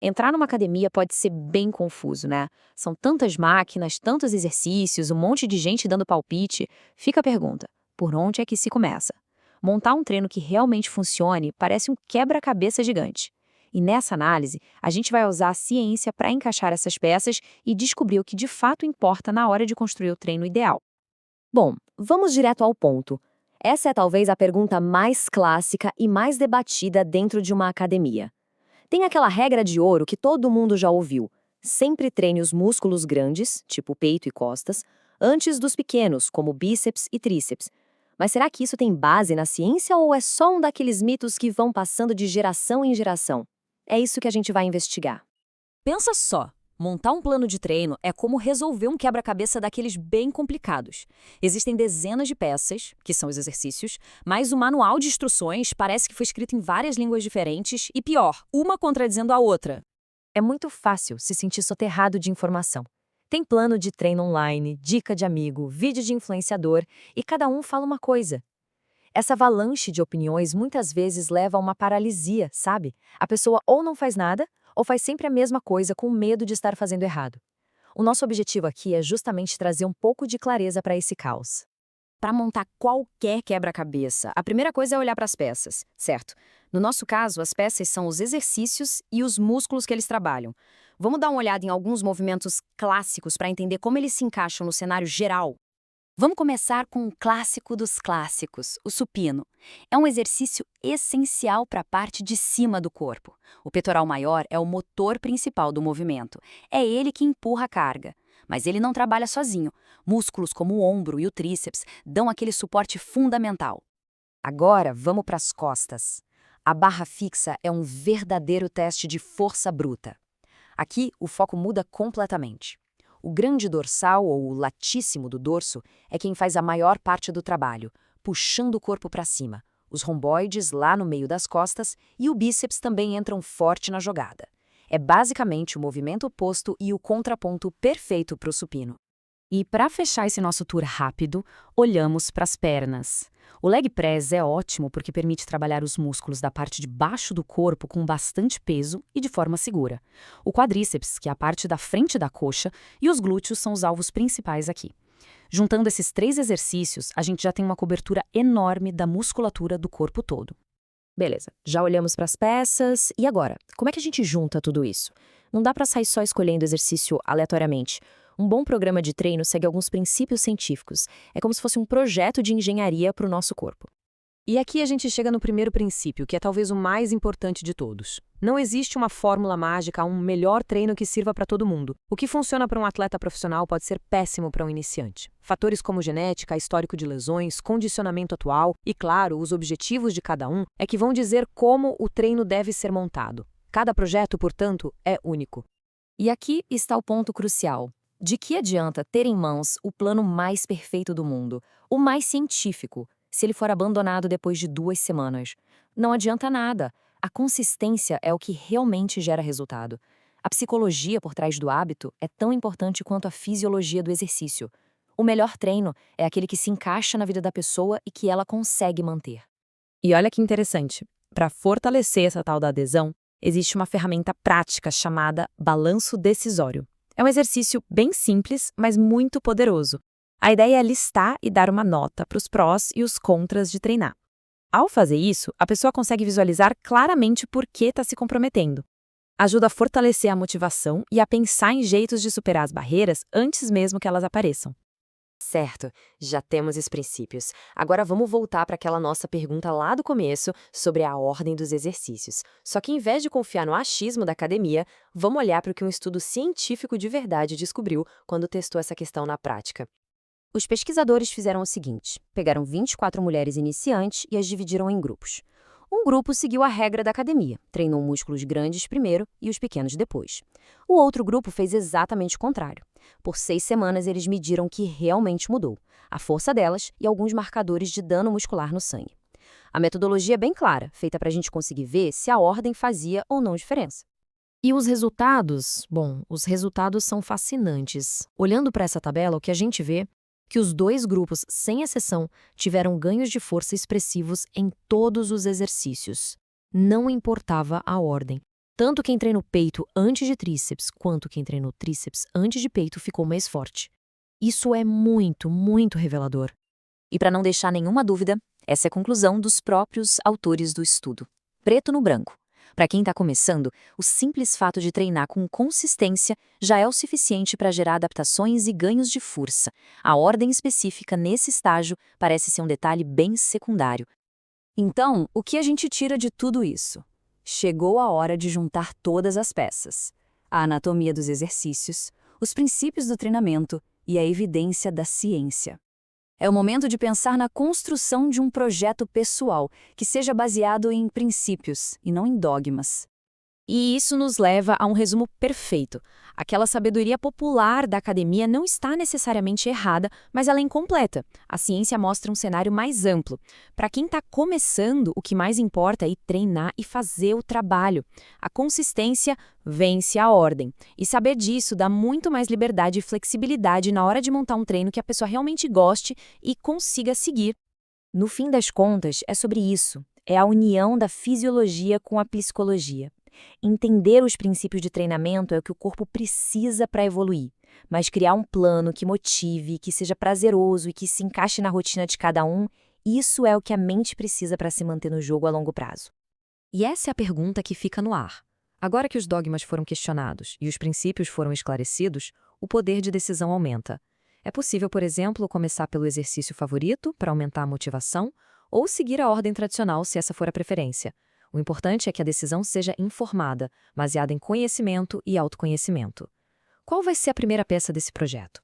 Entrar numa academia pode ser bem confuso, né? São tantas máquinas, tantos exercícios, um monte de gente dando palpite. Fica a pergunta: por onde é que se começa? Montar um treino que realmente funcione parece um quebra-cabeça gigante. E nessa análise, a gente vai usar a ciência para encaixar essas peças e descobrir o que de fato importa na hora de construir o treino ideal. Bom, vamos direto ao ponto. Essa é talvez a pergunta mais clássica e mais debatida dentro de uma academia. Tem aquela regra de ouro que todo mundo já ouviu: sempre treine os músculos grandes, tipo peito e costas, antes dos pequenos, como bíceps e tríceps. Mas será que isso tem base na ciência ou é só um daqueles mitos que vão passando de geração em geração? É isso que a gente vai investigar. Pensa só, montar um plano de treino é como resolver um quebra-cabeça daqueles bem complicados. Existem dezenas de peças, que são os exercícios, mas o manual de instruções parece que foi escrito em várias línguas diferentes e pior, uma contradizendo a outra. É muito fácil se sentir soterrado de informação. Tem plano de treino online, dica de amigo, vídeo de influenciador e cada um fala uma coisa. Essa avalanche de opiniões muitas vezes leva a uma paralisia, sabe? A pessoa ou não faz nada, ou faz sempre a mesma coisa com medo de estar fazendo errado. O nosso objetivo aqui é justamente trazer um pouco de clareza para esse caos. Para montar qualquer quebra-cabeça, a primeira coisa é olhar para as peças, certo? No nosso caso, as peças são os exercícios e os músculos que eles trabalham. Vamos dar uma olhada em alguns movimentos clássicos para entender como eles se encaixam no cenário geral. Vamos começar com um clássico dos clássicos, o supino. É um exercício essencial para a parte de cima do corpo. O peitoral maior é o motor principal do movimento. É ele que empurra a carga. Mas ele não trabalha sozinho. Músculos como o ombro e o tríceps dão aquele suporte fundamental. Agora, vamos para as costas. A barra fixa é um verdadeiro teste de força bruta. Aqui, o foco muda completamente. O grande dorsal, ou o latíssimo do dorso, é quem faz a maior parte do trabalho, puxando o corpo para cima. Os romboides lá no meio das costas e o bíceps também entram forte na jogada. É basicamente o movimento oposto e o contraponto perfeito para o supino. E para fechar esse nosso tour rápido, olhamos para as pernas. O leg press é ótimo porque permite trabalhar os músculos da parte de baixo do corpo com bastante peso e de forma segura. O quadríceps, que é a parte da frente da coxa, e os glúteos são os alvos principais aqui. Juntando esses 3 exercícios, a gente já tem uma cobertura enorme da musculatura do corpo todo. Beleza, já olhamos para as peças, e agora? Como é que a gente junta tudo isso? Não dá para sair só escolhendo exercício aleatoriamente. Um bom programa de treino segue alguns princípios científicos. É como se fosse um projeto de engenharia para o nosso corpo. E aqui a gente chega no primeiro princípio, que é talvez o mais importante de todos. Não existe uma fórmula mágica, um melhor treino que sirva para todo mundo. O que funciona para um atleta profissional pode ser péssimo para um iniciante. Fatores como genética, histórico de lesões, condicionamento atual e, claro, os objetivos de cada um é que vão dizer como o treino deve ser montado. Cada projeto, portanto, é único. E aqui está o ponto crucial. De que adianta ter em mãos o plano mais perfeito do mundo, o mais científico, se ele for abandonado depois de 2 semanas? Não adianta nada. A consistência é o que realmente gera resultado. A psicologia por trás do hábito é tão importante quanto a fisiologia do exercício. O melhor treino é aquele que se encaixa na vida da pessoa e que ela consegue manter. E olha que interessante, para fortalecer essa tal da adesão, existe uma ferramenta prática chamada balanço decisório. É um exercício bem simples, mas muito poderoso. A ideia é listar e dar uma nota para os prós e os contras de treinar. Ao fazer isso, a pessoa consegue visualizar claramente por que está se comprometendo. Ajuda a fortalecer a motivação e a pensar em jeitos de superar as barreiras antes mesmo que elas apareçam. Certo, já temos esses princípios. Agora vamos voltar para aquela nossa pergunta lá do começo sobre a ordem dos exercícios. Só que em vez de confiar no achismo da academia, vamos olhar para o que um estudo científico de verdade descobriu quando testou essa questão na prática. Os pesquisadores fizeram o seguinte: pegaram 24 mulheres iniciantes e as dividiram em grupos. Um grupo seguiu a regra da academia, treinou músculos grandes primeiro e os pequenos depois. O outro grupo fez exatamente o contrário. Por 6 semanas, eles mediram o que realmente mudou, a força delas e alguns marcadores de dano muscular no sangue. A metodologia é bem clara, feita para a gente conseguir ver se a ordem fazia ou não diferença. E os resultados? Bom, os resultados são fascinantes. Olhando para essa tabela, o que a gente vê que os 2 grupos, sem exceção, tiveram ganhos de força expressivos em todos os exercícios. Não importava a ordem. Tanto quem treina o peito antes de tríceps, quanto quem treina o tríceps antes de peito ficou mais forte. Isso é muito, muito revelador. E para não deixar nenhuma dúvida, essa é a conclusão dos próprios autores do estudo. Preto no branco. Para quem está começando, o simples fato de treinar com consistência já é o suficiente para gerar adaptações e ganhos de força. A ordem específica nesse estágio parece ser um detalhe bem secundário. Então, o que a gente tira de tudo isso? Chegou a hora de juntar todas as peças: a anatomia dos exercícios, os princípios do treinamento e a evidência da ciência. É o momento de pensar na construção de um projeto pessoal que seja baseado em princípios e não em dogmas. E isso nos leva a um resumo perfeito. Aquela sabedoria popular da academia não está necessariamente errada, mas ela é incompleta. A ciência mostra um cenário mais amplo. Para quem está começando, o que mais importa é ir treinar e fazer o trabalho. A consistência vence a ordem. E saber disso dá muito mais liberdade e flexibilidade na hora de montar um treino que a pessoa realmente goste e consiga seguir. No fim das contas, é sobre isso. É a união da fisiologia com a psicologia. Entender os princípios de treinamento é o que o corpo precisa para evoluir, mas criar um plano que motive, que seja prazeroso e que se encaixe na rotina de cada um, isso é o que a mente precisa para se manter no jogo a longo prazo. E essa é a pergunta que fica no ar. Agora que os dogmas foram questionados e os princípios foram esclarecidos, o poder de decisão aumenta. É possível, por exemplo, começar pelo exercício favorito para aumentar a motivação ou seguir a ordem tradicional se essa for a preferência. O importante é que a decisão seja informada, baseada em conhecimento e autoconhecimento. Qual vai ser a primeira peça desse projeto?